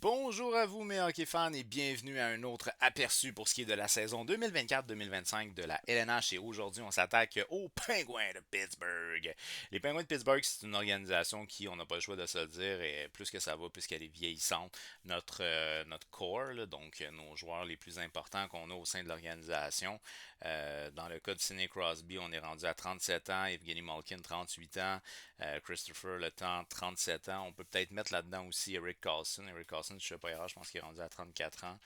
Bonjour à vous mes hockey fans et bienvenue à un autre aperçu pour ce qui est de la saison 2024-2025 de la LNH et aujourd'hui on s'attaque aux Penguins de Pittsburgh. Les Penguins de Pittsburgh c'est une organisation qui, on n'a pas le choix de se le dire, et plus que ça va puisqu'elle est vieillissante. Notre core, là, donc nos joueurs les plus importants qu'on a au sein de l'organisation. Dans le cas de Sidney Crosby, on est rendu à 37 ans, Evgeny Malkin 38 ans, Christopher Le Temps 37 ans. On peut peut-être mettre là-dedans aussi Eric Carlson. Eric Carlson, je ne sais pas erreur, je pense qu'il est rendu à 34 ans.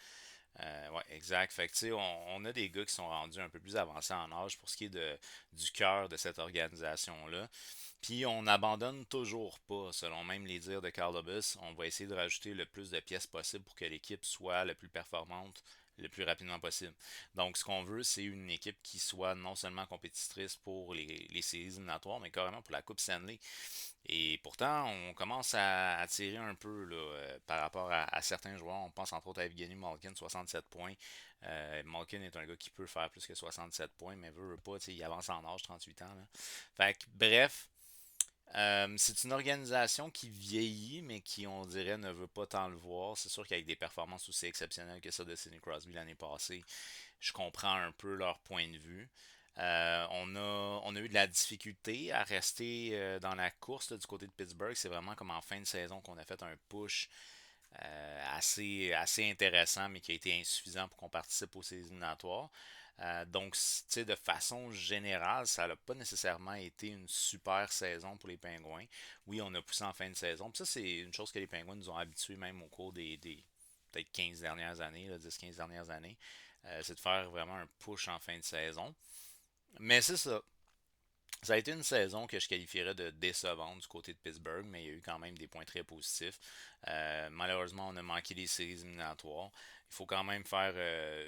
Ouais, exact. Fait que, tu sais, on a des gars qui sont rendus un peu plus avancés en âge pour ce qui est du cœur de cette organisation-là. Puis on n'abandonne toujours pas, selon même les dires de Carl Lobus. On va essayer de rajouter le plus de pièces possible pour que l'équipe soit la plus performante le plus rapidement possible. Donc ce qu'on veut, c'est une équipe qui soit non seulement compétitrice pour les séries éliminatoires, mais carrément pour la Coupe Stanley. Et pourtant, on commence à tirer un peu là, par rapport à certains joueurs. On pense entre autres à Evgeny Malkin, 67 points. Malkin est un gars qui peut faire plus que 67 points, mais veut pas, il avance en âge, 38 ans. Là. Fait que, bref, c'est une organisation qui vieillit, mais qui, on dirait, ne veut pas tant le voir. C'est sûr qu'avec des performances aussi exceptionnelles que ça de Sidney Crosby l'année passée, je comprends un peu leur point de vue. On a eu de la difficulté à rester dans la course là, du côté de Pittsburgh. C'est vraiment comme en fin de saison qu'on a fait un push assez intéressant, mais qui a été insuffisant pour qu'on participe aux séries éliminatoires. Donc, tu sais, de façon générale, ça n'a pas nécessairement été une super saison pour les Pingouins. Oui, on a poussé en fin de saison. Puis ça, c'est une chose que les Pingouins nous ont habitués même au cours des peut-être 15 dernières années, 10-15 dernières années. C'est de faire vraiment un push en fin de saison. Mais c'est ça. Ça a été une saison que je qualifierais de décevante du côté de Pittsburgh, mais il y a eu quand même des points très positifs. Malheureusement, on a manqué les séries éliminatoires. Il faut quand même faire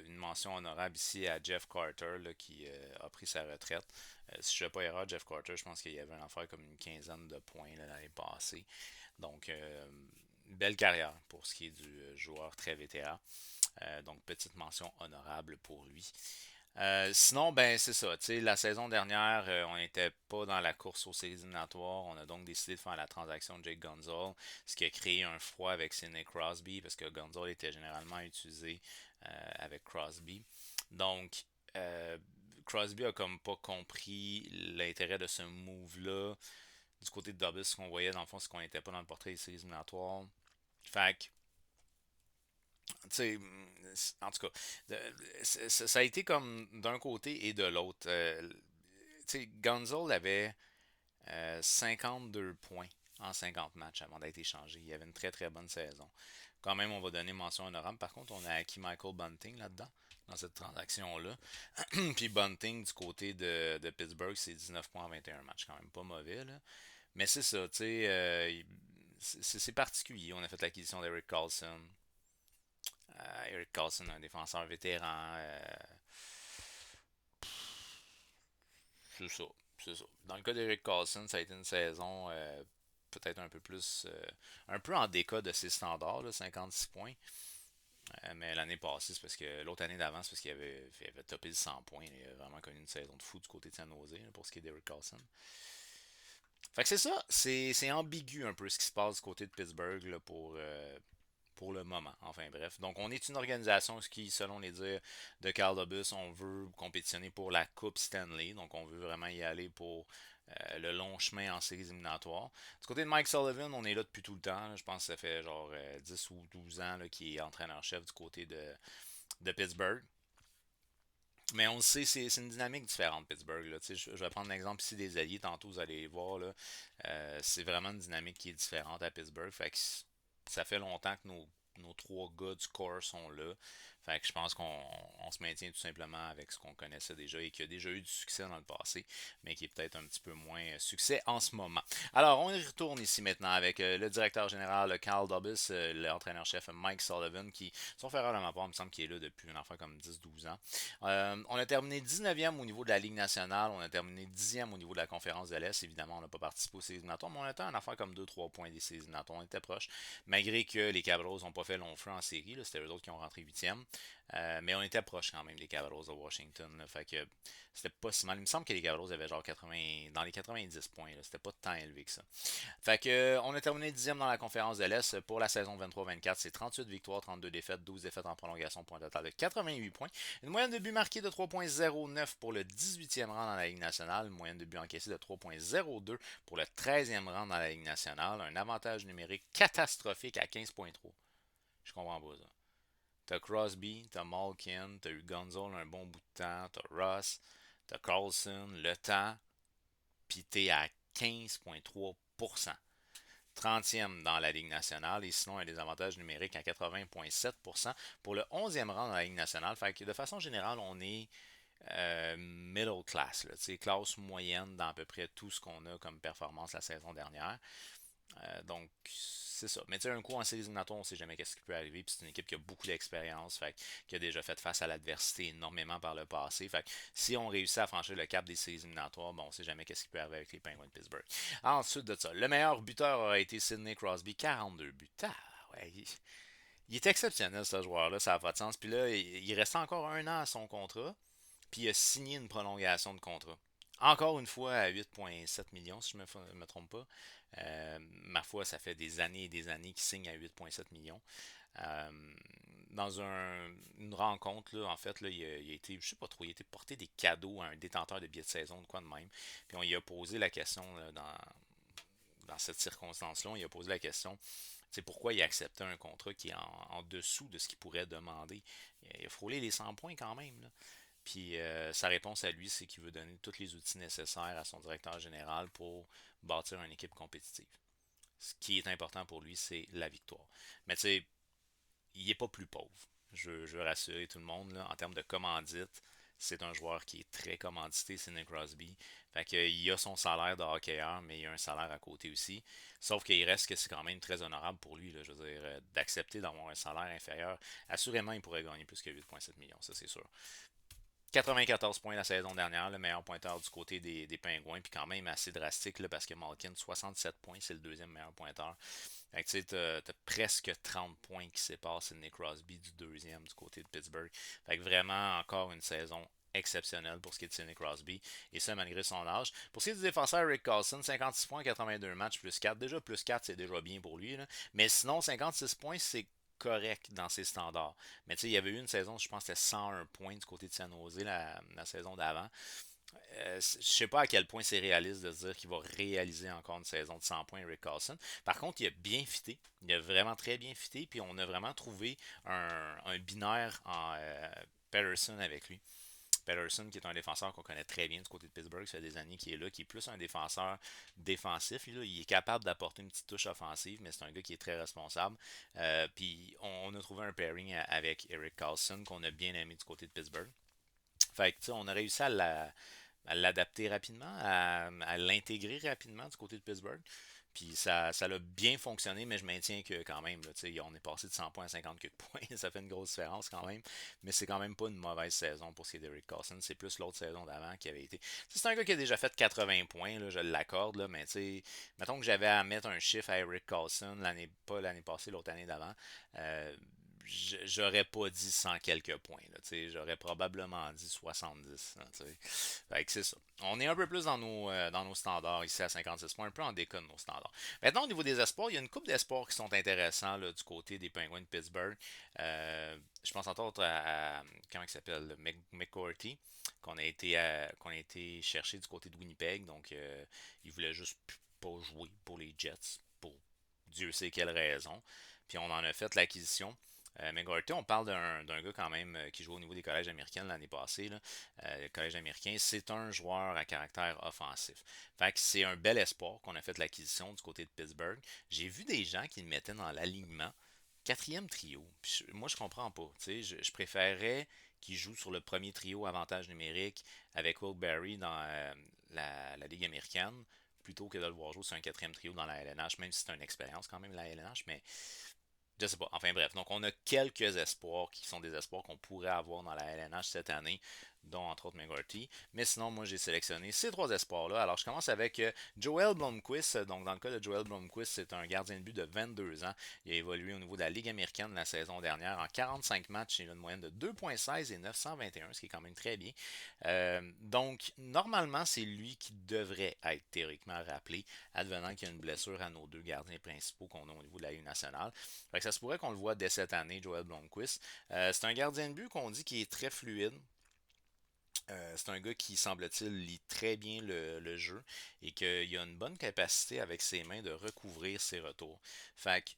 une mention honorable ici à Jeff Carter là, qui a pris sa retraite. Si je ne fais pas erreur, Jeff Carter, je pense qu'il y avait un affaire comme une quinzaine de points l'année passée. Donc, belle carrière pour ce qui est du joueur très vétéran. Donc, petite mention honorable pour lui. Sinon, ben c'est ça. Tu sais, la saison dernière, on n'était pas dans la course aux séries éliminatoires. On a donc décidé de faire la transaction de Jake Gunzel, ce qui a créé un froid avec Sidney Crosby, parce que Gunzel était généralement utilisé avec Crosby. Donc, euh, Crosby a comme pas compris l'intérêt de ce move-là. Du côté de Dubus, ce qu'on voyait dans le fond, c'est qu'on n'était pas dans le portrait des séries éliminatoires. Fait que tu sais, en tout cas, ça a été comme d'un côté et de l'autre. Tu sais, Gonzalo avait 52 points en 50 matchs avant d'être échangé. Il avait une très très bonne saison. Quand même, on va donner mention honorable. Par contre, on a acquis Michael Bunting là-dedans, dans cette transaction-là. Puis Bunting, du côté de Pittsburgh, c'est 19 points en 21 matchs. Quand même pas mauvais, là. Mais c'est ça, tu sais, c'est particulier. On a fait l'acquisition d'Eric Carlson. Eric Carlson, un défenseur vétéran. C'est ça. C'est ça. Dans le cas d'Eric Carlson, ça a été une saison peut-être un peu plus. Un peu en déca de ses standards, là, 56 points. Mais l'année passée, c'est parce que. L'autre année d'avant, c'est parce qu'il avait topé le 100 points. Il a vraiment connu une saison de fou du côté de San Jose là, pour ce qui est d'Eric Carlson. Fait que c'est ça. C'est ambigu un peu ce qui se passe du côté de Pittsburgh là, pour le moment. Enfin bref. Donc on est une organisation qui, selon les dires de Carl Dubus, on veut compétitionner pour la Coupe Stanley. Donc on veut vraiment y aller pour le long chemin en séries éliminatoires. Du côté de Mike Sullivan, on est là depuis tout le temps. Là. Je pense que ça fait genre 10 ou 12 ans qu'il est entraîneur-chef du côté de Pittsburgh. Mais on le sait, c'est une dynamique différente, Pittsburgh. Là. Je vais prendre l'exemple ici des alliés, tantôt vous allez voir. Là, c'est vraiment une dynamique qui est différente à Pittsburgh. Fait que ça fait longtemps que nos trois gars du corps sont là. Fait que je pense qu'on se maintient tout simplement avec ce qu'on connaissait déjà et qui a déjà eu du succès dans le passé, mais qui est peut-être un petit peu moins succès en ce moment. Alors, on y retourne ici maintenant avec le directeur général Carl Dubus, l'entraîneur-chef Mike Sullivan, qui, sauf erreur de ma part, il me semble qu'il est là depuis une affaire comme 10-12 ans. On a terminé 19e au niveau de la Ligue nationale. On a terminé 10e au niveau de la conférence de l'Est. Évidemment, on n'a pas participé aux séries éliminatoires, mais on était en affaire comme 2-3 points des séries éliminatoires. On était proche. Malgré que les Capitals n'ont pas fait long feu en série. C'était eux autres qui ont rentré 8e. Mais on était proche quand même des Capitals de Washington. Là, fait que c'était pas si mal. Il me semble que les Capitals avaient genre 80, dans les 90 points. Là, c'était pas tant élevé que ça. Fait que on a terminé 10e dans la conférence de l'Est pour la saison 23-24. C'est 38 victoires, 32 défaites, 12 défaites en prolongation pour un total de 88 points. Une moyenne de buts marqués de 3.09 pour le 18e rang dans la Ligue nationale. Une moyenne de buts encaissés de 3.02 pour le 13e rang dans la Ligue nationale. Un avantage numérique catastrophique à 15.3. Je comprends pas ça. T'as Crosby, t'as Malkin, t'as eu Gonzalo un bon bout de temps, t'as Ross, t'as Carlson, le temps, pis t'es à 15,3%. 30e dans la Ligue nationale et sinon un désavantage numérique à 80,7% pour le 11e rang dans la Ligue nationale. Fait que de façon générale, on est middle class, là, classe moyenne dans à peu près tout ce qu'on a comme performance la saison dernière. Donc, c'est ça. Mais tu sais, un coup en séries éliminatoires, on sait jamais qu'est-ce qui peut arriver. Puis c'est une équipe qui a beaucoup d'expérience, fait qui a déjà fait face à l'adversité énormément par le passé. Fait que si on réussit à franchir le cap des séries éliminatoires, bon, on sait jamais qu'est-ce qui peut arriver avec les Penguins de Pittsburgh. Ensuite de ça, le meilleur buteur aurait été Sidney Crosby, 42 buts. Ah, ouais, il est exceptionnel ce joueur-là, ça n'a pas de sens. Puis là, il reste encore un an à son contrat, puis il a signé une prolongation de contrat. Encore une fois à 8,7 millions, si je ne me trompe pas. Ma foi, ça fait des années et des années qu'il signe à 8,7 millions. Euh, dans une rencontre, là, en fait, là, il a été, je sais pas trop, il a été porté des cadeaux à un détenteur de billets de saison, de quoi de même. Puis on lui a posé la question là, dans cette circonstance-là, on lui a posé la question, c'est pourquoi il a accepté un contrat qui est en dessous de ce qu'il pourrait demander. Il a frôlé les 100 points quand même. Là. Puis sa réponse à lui, c'est qu'il veut donner tous les outils nécessaires à son directeur général pour bâtir une équipe compétitive. Ce qui est important pour lui, c'est la victoire. Mais tu sais, il n'est pas plus pauvre. Je veux rassurer tout le monde. Là, en termes de commandite, c'est un joueur qui est très commandité, Sidney Crosby. Fait qu'il a son salaire de hockeyeur, mais il a un salaire à côté aussi. Sauf qu'il reste que c'est quand même très honorable pour lui, là, je veux dire, d'accepter d'avoir un salaire inférieur. Assurément, il pourrait gagner plus que 8,7 millions, ça c'est sûr. 94 points la saison dernière, le meilleur pointeur du côté des Pingouins, puis quand même assez drastique là, parce que Malkin, 67 points, c'est le deuxième meilleur pointeur. Fait que tu sais, t'as presque 30 points qui séparent Sidney Crosby du deuxième du côté de Pittsburgh. Fait que vraiment encore une saison exceptionnelle pour ce qui est de Sidney Crosby, et ça malgré son âge. Pour ce qui est du défenseur Rick Carlson, 56 points, 82 matchs, plus 4. Déjà, plus 4, c'est déjà bien pour lui. Là. Mais sinon, 56 points, c'est correct dans ses standards. Mais tu sais, il y avait eu une saison, je pense que c'était 101 points du côté de San Jose la saison d'avant. Je sais pas à quel point c'est réaliste de se dire qu'il va réaliser encore une saison de 100 points Rick Carlson. Par contre, il a bien fité. Il a vraiment très bien fité. Puis on a vraiment trouvé un binaire en Patterson avec lui. Patterson, qui est un défenseur qu'on connaît très bien du côté de Pittsburgh, ça fait des années qu'il est là, qui est plus un défenseur défensif. Là, il est capable d'apporter une petite touche offensive, mais c'est un gars qui est très responsable. Puis on a trouvé un pairing avec Eric Carlson qu'on a bien aimé du côté de Pittsburgh. Fait que, on a réussi à l'adapter rapidement, à l'intégrer rapidement du côté de Pittsburgh. Puis ça a bien fonctionné, mais je maintiens que quand même, là, on est passé de 100 points à 50 quelques points. Ça fait une grosse différence quand même. Mais c'est quand même pas une mauvaise saison pour ce qui est d'Eric Carlson. C'est plus l'autre saison d'avant qui avait été. C'est un gars qui a déjà fait 80 points, là, je l'accorde, là, mais mettons que j'avais à mettre un chiffre à Eric Carlson, pas l'année passée, l'autre année d'avant. J'aurais pas dit 100 quelques points. Là, j'aurais probablement dit 70. Là, fait que c'est ça. On est un peu plus dans nos standards ici à 56 points, un peu en déconne nos standards. Maintenant, au niveau des espoirs, il y a une couple d'espoirs qui sont intéressants là, du côté des Penguins de Pittsburgh. Je pense entre autres comment il s'appelle, McCourty, qu'on a été chercher du côté de Winnipeg. Donc, il voulait juste pas jouer pour les Jets, pour Dieu sait quelle raison. Puis on en a fait l'acquisition. McGarty, on parle d'un gars quand même qui joue au niveau des collèges américains l'année passée. Là. Le collège américain, c'est un joueur à caractère offensif. Fait que c'est un bel espoir qu'on a fait l'acquisition du côté de Pittsburgh. J'ai vu des gens qui le mettaient dans l'alignement. Quatrième trio. Moi, je comprends pas. Je préférerais qu'il joue sur le premier trio avantage numérique avec Will Barry dans la Ligue américaine plutôt que de le voir jouer sur un quatrième trio dans la LNH, même si c'est une expérience quand même la LNH, mais je sais pas. Enfin bref, donc on a quelques espoirs qui sont des espoirs qu'on pourrait avoir dans la LNH cette année. dont entre autres McGarty. Mais sinon, moi, j'ai sélectionné ces trois espoirs-là. Alors, je commence avec Joel Blomqvist. Donc, dans le cas de Joel Blomqvist, c'est un gardien de but de 22 ans. Il a évolué au niveau de la Ligue américaine la saison dernière. En 45 matchs, il a une moyenne de 2,16 et 921, ce qui est quand même très bien. Donc, normalement, c'est lui qui devrait être théoriquement rappelé, advenant qu'il y a une blessure à nos deux gardiens principaux qu'on a au niveau de la Ligue nationale. Fait que ça se pourrait qu'on le voit dès cette année, Joel Blomqvist. C'est un gardien de but qu'on dit qui est très fluide. C'est un gars qui, semble-t-il, lit très bien le jeu et qu'il a une bonne capacité avec ses mains de recouvrir ses retours. Fait que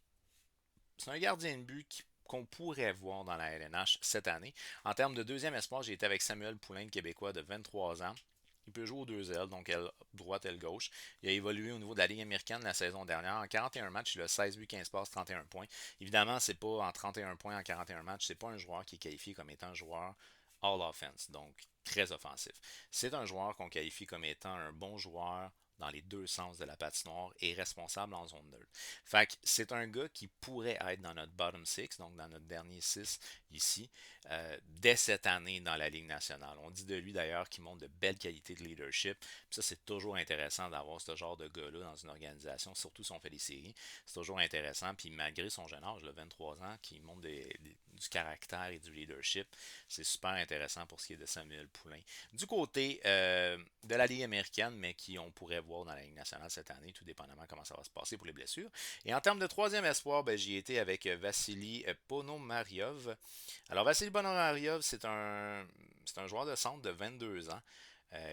c'est un gardien de but qu'on pourrait voir dans la LNH cette année. En termes de deuxième espoir, j'ai été avec Samuel Poulain, le Québécois de 23 ans. Il peut jouer aux deux ailes, donc aile droite, aile gauche. Il a évolué au niveau de la Ligue américaine la saison dernière. En 41 matchs, il a 16 buts, 15 passes, 31 points. Évidemment, c'est pas en 31 points en 41 matchs, c'est pas un joueur qui est qualifié comme étant un joueur all offense, donc très offensif. C'est un joueur qu'on qualifie comme étant un bon joueur dans les deux sens de la patinoire et responsable en zone neutre. Fait que c'est un gars qui pourrait être dans notre bottom six, donc dans notre dernier 6 ici, dès cette année dans la Ligue nationale. On dit de lui d'ailleurs qu'il montre de belles qualités de leadership. Puis ça, c'est toujours intéressant d'avoir ce genre de gars-là dans une organisation, surtout si on fait des séries. C'est toujours intéressant. Puis malgré son jeune âge, 23 ans, qui montre du caractère et du leadership, c'est super intéressant pour ce qui est de Samuel Poulain. Du côté de la Ligue américaine, mais qui on pourrait voir dans la Ligue nationale cette année, tout dépendamment comment ça va se passer pour les blessures. Et en termes de troisième espoir, ben, j'y étais avec Vassili Ponomariov. Alors, Vassili Ponomariov, c'est un joueur de centre de 22 ans.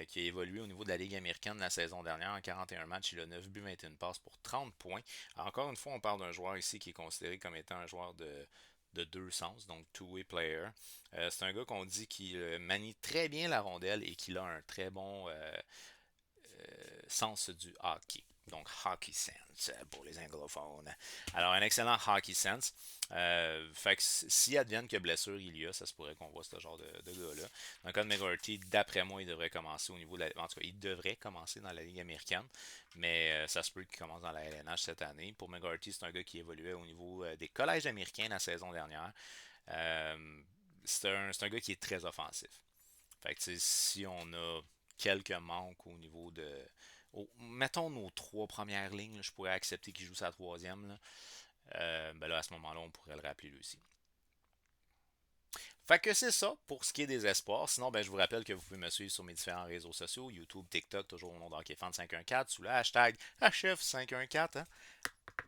Qui a évolué au niveau de la Ligue américaine la saison dernière. En 41 matchs, il a 9 buts, 21 passes pour 30 points. Alors, encore une fois, on parle d'un joueur ici qui est considéré comme étant un joueur de deux sens, donc two-way player. C'est un gars qu'on dit qui manie très bien la rondelle et qui a un très bon sens du hockey. Donc, hockey sense pour les anglophones. Alors, un excellent hockey sense. Fait que s'il advienne que blessure il y a, ça se pourrait qu'on voit ce genre de gars-là. Dans le cas de McGarty, d'après moi, il devrait commencer au niveau de la. En tout cas, il devrait commencer dans la Ligue américaine, mais ça se peut qu'il commence dans la LNH cette année. Pour McGarty, c'est un gars qui évoluait au niveau des collèges américains la saison dernière. C'est un gars qui est très offensif. Fait que si on a quelques manques au niveau de. Mettons nos trois premières lignes, là, je pourrais accepter qu'il joue sa troisième. Là. Ben là, à ce moment-là, on pourrait le rappeler lui aussi. Fait que c'est ça pour ce qui est des espoirs. Sinon, ben, je vous rappelle que vous pouvez me suivre sur mes différents réseaux sociaux, YouTube, TikTok, toujours au nom d'HockeyFan514, sous le hashtag HF514. Hein?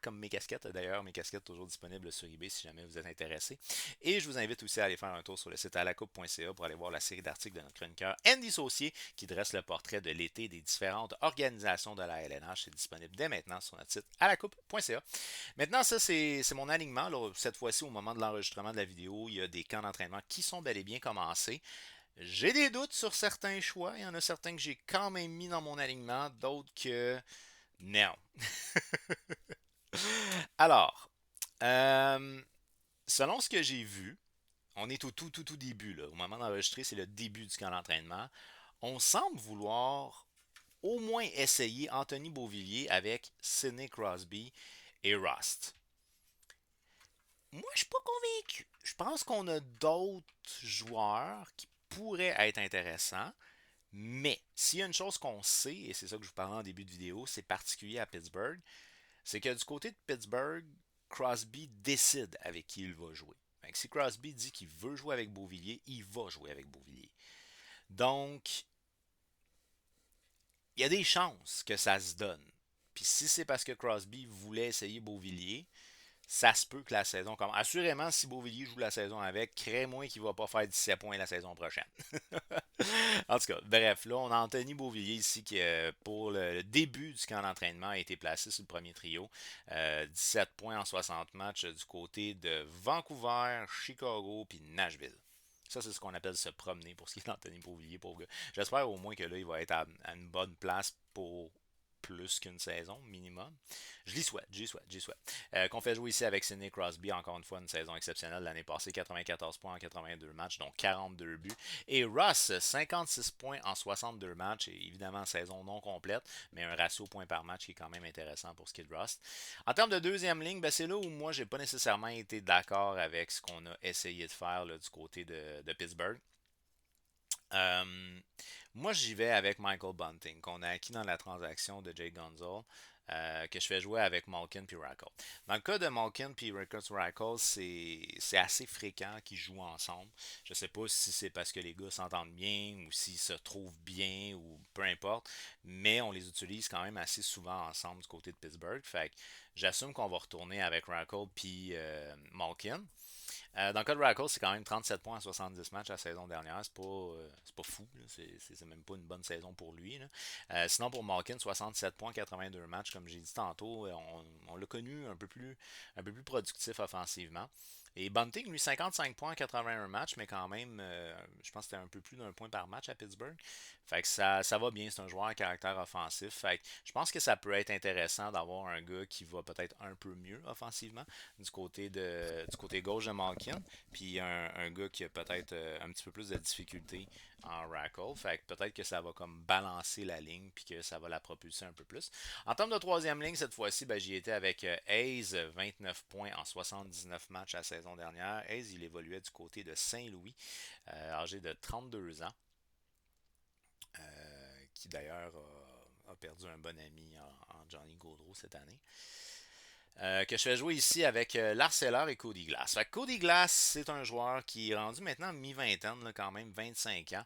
Comme mes casquettes d'ailleurs, mes casquettes toujours disponibles sur eBay si jamais vous êtes intéressé. Et je vous invite aussi à aller faire un tour sur le site alacoupe.ca pour aller voir la série d'articles de notre chroniqueur Andy Saucier qui dresse le portrait de l'été des différentes organisations de la LNH. C'est disponible dès maintenant sur notre site alacoupe.ca. Maintenant, ça c'est mon alignement. Là, cette fois-ci, au moment de l'enregistrement de la vidéo, il y a des camps d'entraînement qui sont bel et bien commencés. J'ai des doutes sur certains choix. Il y en a certains que j'ai quand même mis dans mon alignement, d'autres que non. Alors, euh, selon ce que j'ai vu, on est au tout début. Là. Au moment d'enregistrer, c'est le début du camp d'entraînement. On semble vouloir au moins essayer Anthony Beauvillier avec Sidney Crosby et Rust. Moi, je suis pas convaincu. Je pense qu'on a d'autres joueurs qui pourraient être intéressants. Mais s'il y a une chose qu'on sait, et c'est ça que je vous parlais en début de vidéo, c'est particulier à Pittsburgh, c'est que du côté de Pittsburgh, Crosby décide avec qui il va jouer. Donc, si Crosby dit qu'il veut jouer avec Beauvillier, il va jouer avec Beauvillier. Donc, il y a des chances que ça se donne. Puis si c'est parce que Crosby voulait essayer Beauvillier, ça se peut que la saison commence. Assurément, si Beauvillier joue la saison avec, crée-moi qu'il ne va pas faire 17 points la saison prochaine. En tout cas, bref, là, on a Anthony Beauvillier ici qui, pour le début du camp d'entraînement, a été placé sur le premier trio. 17 points en 60 matchs du côté de Vancouver, Chicago puis Nashville. Ça, c'est ce qu'on appelle se promener pour ce qui est d'Anthony Beauvillier, pauvre gars. J'espère au moins que là, il va être à une bonne place pour plus qu'une saison minimum. Je l'y souhaite, j'y souhaite, j'y souhaite. Qu'on fait jouer ici avec Sidney Crosby, encore une fois, une saison exceptionnelle l'année passée, 94 points en 82 matchs, donc 42 buts. Et Russ, 56 points en 62 matchs, et évidemment, saison non complète, mais un ratio points par match qui est quand même intéressant pour ce qui est de Rust. En termes de deuxième ligne, ben c'est là où moi, j'ai pas nécessairement été d'accord avec ce qu'on a essayé de faire là, du côté de Pittsburgh. Euh, Moi, j'y vais avec Michael Bunting, qu'on a acquis dans la transaction de Jay Gonzalez, que je fais jouer avec Malkin puis Rackle. Dans le cas de Malkin puis Ricketts Rackle, c'est assez fréquent qu'ils jouent ensemble. Je sais pas si c'est parce que les gars s'entendent bien ou s'ils se trouvent bien ou peu importe, mais on les utilise quand même assez souvent ensemble du côté de Pittsburgh. Fait que j'assume qu'on va retourner avec Rackle puis Malkin. Dans le cas de Rackle, c'est quand même 37 points en 70 matchs la saison dernière. C'est pas fou. C'est même pas une bonne saison pour lui. Là. Sinon, pour Malkin, 67 points, 82 matchs. Comme j'ai dit tantôt, on l'a connu un peu plus productif offensivement. Et Bunting, lui, 55 points, 81 matchs, mais quand même, je pense que c'était un peu plus d'un point par match à Pittsburgh. Fait que ça va bien, c'est un joueur à caractère offensif. Fait que je pense que ça peut être intéressant d'avoir un gars qui va peut-être un peu mieux offensivement du côté gauche de Malkin, puis un gars qui a peut-être un petit peu plus de difficulté en Rackle. Fait que peut-être que ça va comme balancer la ligne, puis que ça va la propulser un peu plus. En termes de troisième ligne, cette fois-ci, ben, j'y étais avec Hayes, 29 points en 79 matchs la saison dernière. Hayes, il évoluait du côté de Saint-Louis, âgé de 32 ans, qui d'ailleurs a perdu un bon ami en Johnny Gaudreau cette année. Que je fais jouer ici avec Larceleur et Cody Glass. Fait que Cody Glass, c'est un joueur qui est rendu maintenant mi-vingtaine, là, quand même 25 ans.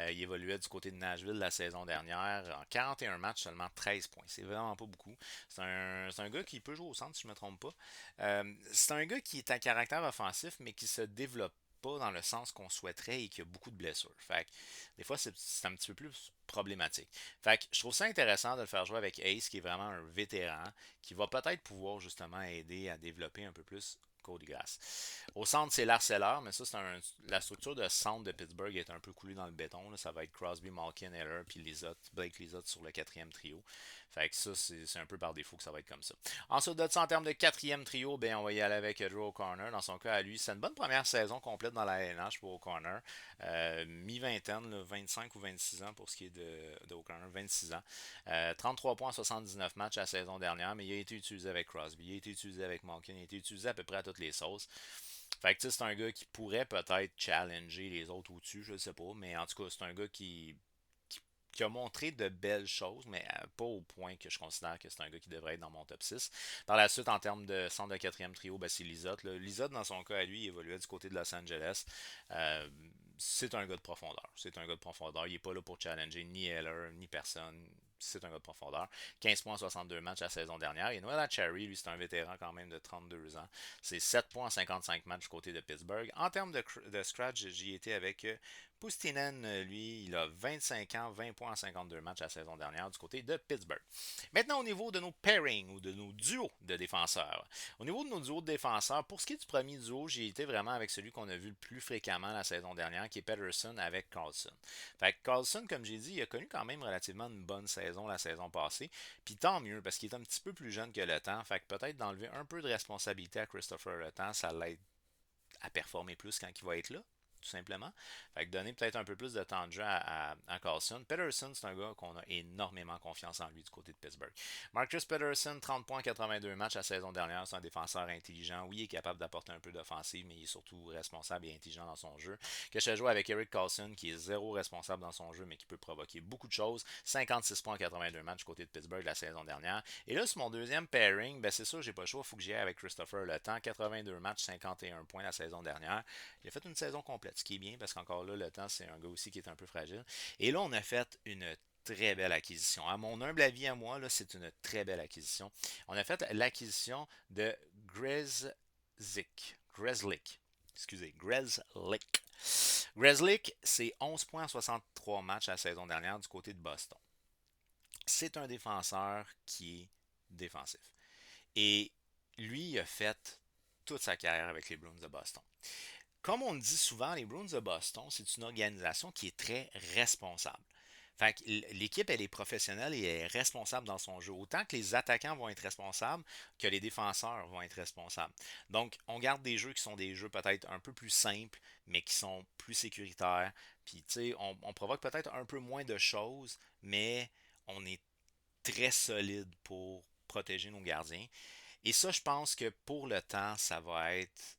Il évoluait du côté de Nashville la saison dernière. En 41 matchs, seulement 13 points. C'est vraiment pas beaucoup. C'est un gars qui peut jouer au centre, si je ne me trompe pas. C'est un gars qui est à caractère offensif, mais qui se développe pas dans le sens qu'on souhaiterait et qui a beaucoup de blessures. Fait que, des fois, c'est un petit peu plus problématique. Fait que je trouve ça intéressant de le faire jouer avec Ace, qui est vraiment un vétéran, qui va peut-être pouvoir justement aider à développer un peu plus Cody Glass. Au centre, c'est l'Arcelor, mais ça, la structure de centre de Pittsburgh est un peu coulée dans le béton. Là. Ça va être Crosby, Malkin, Heller, puis Lizotte, Blake Lizotte sur le quatrième trio. Fait que ça, c'est un peu par défaut que ça va être comme ça. Ensuite de ça, en termes de quatrième trio, ben, on va y aller avec Drew O'Connor. Dans son cas, à lui, c'est une bonne première saison complète dans la LNH pour O'Connor. Mi-vingtaine, là, 25 ou 26 ans pour ce qui est de O'Connor, 26 ans. 33 points en 79 matchs la saison dernière, mais il a été utilisé avec Crosby, il a été utilisé avec Malkin, il a été utilisé à peu près à toutes les sauces. Fait que c'est un gars qui pourrait peut-être challenger les autres au-dessus, je ne sais pas, mais en tout cas, c'est un gars qui a montré de belles choses, mais pas au point que je considère que c'est un gars qui devrait être dans mon top 6. Par la suite, en termes de centre de quatrième trio, ben, c'est Lizotte. Lizotte, dans son cas, à lui, il évoluait du côté de Los Angeles. Euh, c'est un gars de profondeur. C'est un gars de profondeur. Il n'est pas là pour challenger ni Heller, ni personne. C'est un gars de profondeur. 15 points en 62 matchs la saison dernière. Et Noel Cherry, lui, c'est un vétéran quand même de 32 ans. C'est 7 points en 55 matchs du côté de Pittsburgh. En termes de scratch, j'y étais avec Pustinen, lui, il a 25 ans, 20 points en 52 matchs la saison dernière du côté de Pittsburgh. Maintenant, au niveau de nos pairings ou de nos duos de défenseurs. Au niveau de nos duos de défenseurs, pour ce qui est du premier duo, j'ai été vraiment avec celui qu'on a vu le plus fréquemment la saison dernière, qui est Pedersen avec Carlson. Fait que Carlson, comme j'ai dit, il a connu quand même relativement une bonne saison la saison passée. Puis tant mieux, parce qu'il est un petit peu plus jeune que le temps. Fait que peut-être d'enlever un peu de responsabilité à Christopher Le Temps, ça l'aide à performer plus quand il va être là, tout simplement. Fait que donner peut-être un peu plus de temps de jeu à Carlson. Peterson, c'est un gars qu'on a énormément confiance en lui du côté de Pittsburgh. Marcus Peterson, 30 points, 82 matchs la saison dernière. C'est un défenseur intelligent. Oui, il est capable d'apporter un peu d'offensive, mais il est surtout responsable et intelligent dans son jeu. Que je joue avec Eric Carlson, qui est zéro responsable dans son jeu, mais qui peut provoquer beaucoup de choses. 56 points, 82 matchs du côté de Pittsburgh la saison dernière. Et là, sur mon deuxième pairing, ben c'est sûr, j'ai pas le choix. Il faut que j'y aille avec Christopher Le Temps. 82 matchs, 51 points la saison dernière. Il a fait une saison complète, ce qui est bien parce qu'encore là, Le Temps, c'est un gars aussi qui est un peu fragile. Et là, on a fait une très belle acquisition. À mon humble avis, à moi, là, c'est une très belle acquisition. On a fait l'acquisition de Grezlik. Grezlik. Excusez, Grezlik. Grezlik, c'est 11 points en 63 matchs la saison dernière du côté de Boston. C'est un défenseur qui est défensif. Et lui, il a fait toute sa carrière avec les Bruins de Boston. Comme on le dit souvent, les Bruins de Boston, c'est une organisation qui est très responsable. Fait que l'équipe, elle est professionnelle et elle est responsable dans son jeu. Autant que les attaquants vont être responsables que les défenseurs vont être responsables. Donc, on garde des jeux qui sont des jeux peut-être un peu plus simples, mais qui sont plus sécuritaires. Puis, tu sais, on provoque peut-être un peu moins de choses, mais on est très solide pour protéger nos gardiens. Et ça, je pense que pour le temps, ça va être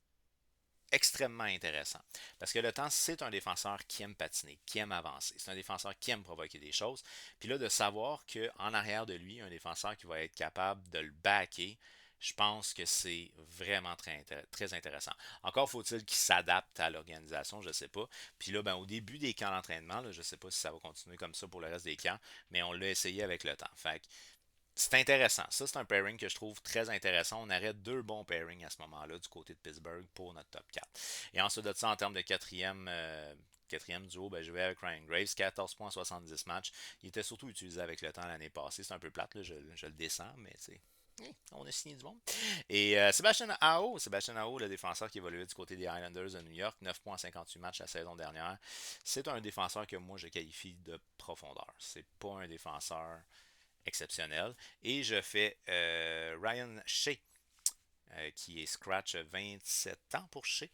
extrêmement intéressant. Parce que le temps, c'est un défenseur qui aime patiner, qui aime avancer. C'est un défenseur qui aime provoquer des choses. Puis là, de savoir qu'en arrière de lui, un défenseur qui va être capable de le backer, je pense que c'est vraiment très intéressant. Encore faut-il qu'il s'adapte à l'organisation, je ne sais pas. Puis là, ben, au début des camps d'entraînement, je ne sais pas si ça va continuer comme ça pour le reste des camps, mais on l'a essayé avec le temps. Fait que c'est intéressant. Ça, c'est un pairing que je trouve très intéressant. On aurait deux bons pairings à ce moment-là du côté de Pittsburgh pour notre top 4. Et ensuite de ça, en termes de quatrième duo, ben, je vais avec Ryan Graves, 14 points en 70 matchs. Il était surtout utilisé avec le temps l'année passée. C'est un peu plate, là, je le descends, mais c'est on a signé du monde. Et Sébastien Aho, le défenseur qui évoluait du côté des Islanders de New York, 9 points en 58 matchs la saison dernière. C'est un défenseur que moi je qualifie de profondeur. C'est pas un défenseur exceptionnel. Et je fais Ryan Shea, qui est scratch 27 ans pour Shea,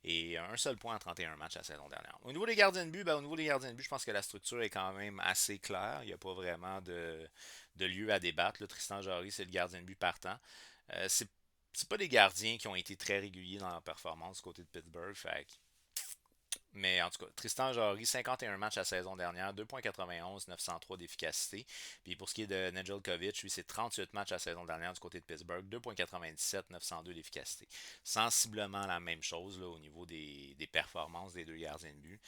et un seul point en 31 matchs la saison dernière. Au niveau des gardiens de but, je pense que la structure est quand même assez claire. Il n'y a pas vraiment de lieu à débattre. Là, Tristan Jarry, c'est le gardien de but partant. C'est pas des gardiens qui ont été très réguliers dans leur performance du côté de Pittsburgh. Mais en tout cas, Tristan Jarry, 51 matchs la saison dernière, 2,91, 903 d'efficacité. Puis pour ce qui est de Nedeljkovic, lui, c'est 38 matchs la saison dernière du côté de Pittsburgh, 2,97, 902 d'efficacité. Sensiblement la même chose là, au niveau des performances des deux gardiens de but.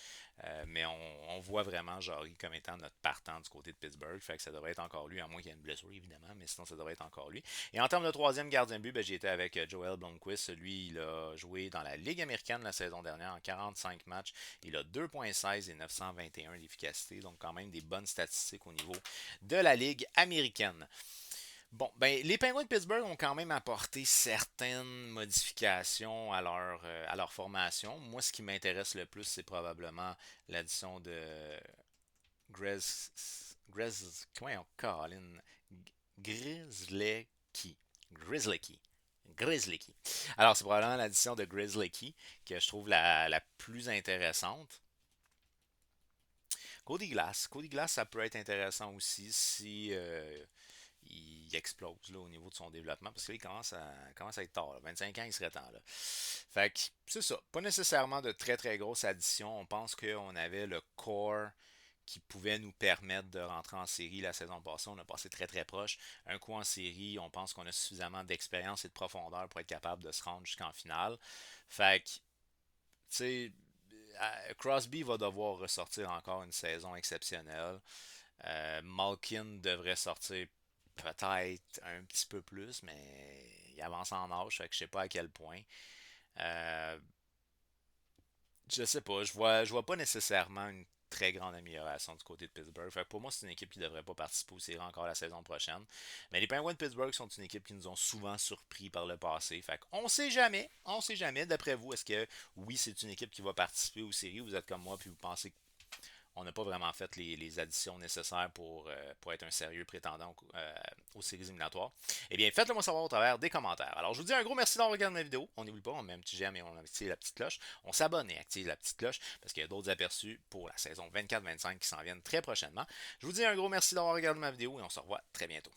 Mais on voit vraiment Jarry comme étant notre partant du côté de Pittsburgh. Fait que ça devrait être encore lui, à moins qu'il y ait une blessure évidemment, mais sinon ça devrait être encore lui. Et en termes de troisième gardien de but, ben, j'ai été avec Joel Blomqvist. Lui, il a joué dans la Ligue américaine la saison dernière en 45 matchs. Il a 2,16 et 921 d'efficacité, donc quand même des bonnes statistiques au niveau de la Ligue américaine. Bon, ben, les Penguins de Pittsburgh ont quand même apporté certaines modifications à leur formation. Moi, ce qui m'intéresse le plus, c'est probablement l'addition de Grez... Comment on Colin? Grizzly Grizzly Grizzly. Alors, c'est probablement l'addition de Grizzly que je trouve la plus intéressante. Cody Glass, ça peut être intéressant aussi si il explose là, au niveau de son développement parce qu'il commence à être tard. Là. 25 ans, il serait temps. Là. Fait que c'est ça. Pas nécessairement de très très grosses additions. On pense qu'on avait le core qui pouvait nous permettre de rentrer en série la saison passée. On a passé très très proche. Un coup en série, on pense qu'on a suffisamment d'expérience et de profondeur pour être capable de se rendre jusqu'en finale. Fait que, tu sais, Crosby va devoir ressortir encore une saison exceptionnelle. Malkin devrait sortir peut-être un petit peu plus, mais il avance en âge, fait que je sais pas à quel point. Euh, je sais pas, je vois pas nécessairement une très grande amélioration du côté de Pittsburgh. Fait que pour moi, c'est une équipe qui ne devrait pas participer aux séries encore la saison prochaine. Mais les Penguins de Pittsburgh sont une équipe qui nous ont souvent surpris par le passé. Fait qu'on sait jamais, on sait jamais. D'après vous, est-ce que oui, c'est une équipe qui va participer aux séries? Vous êtes comme moi, puis vous pensez on n'a pas vraiment fait les additions nécessaires pour être un sérieux prétendant aux séries éliminatoires. Eh bien, faites-le moi savoir au travers des commentaires. Alors, je vous dis un gros merci d'avoir regardé ma vidéo. On n'oublie pas, on met un petit j'aime et on active la petite cloche. On s'abonne et active la petite cloche parce qu'il y a d'autres aperçus pour la saison 24-25 qui s'en viennent très prochainement. Je vous dis un gros merci d'avoir regardé ma vidéo et on se revoit très bientôt.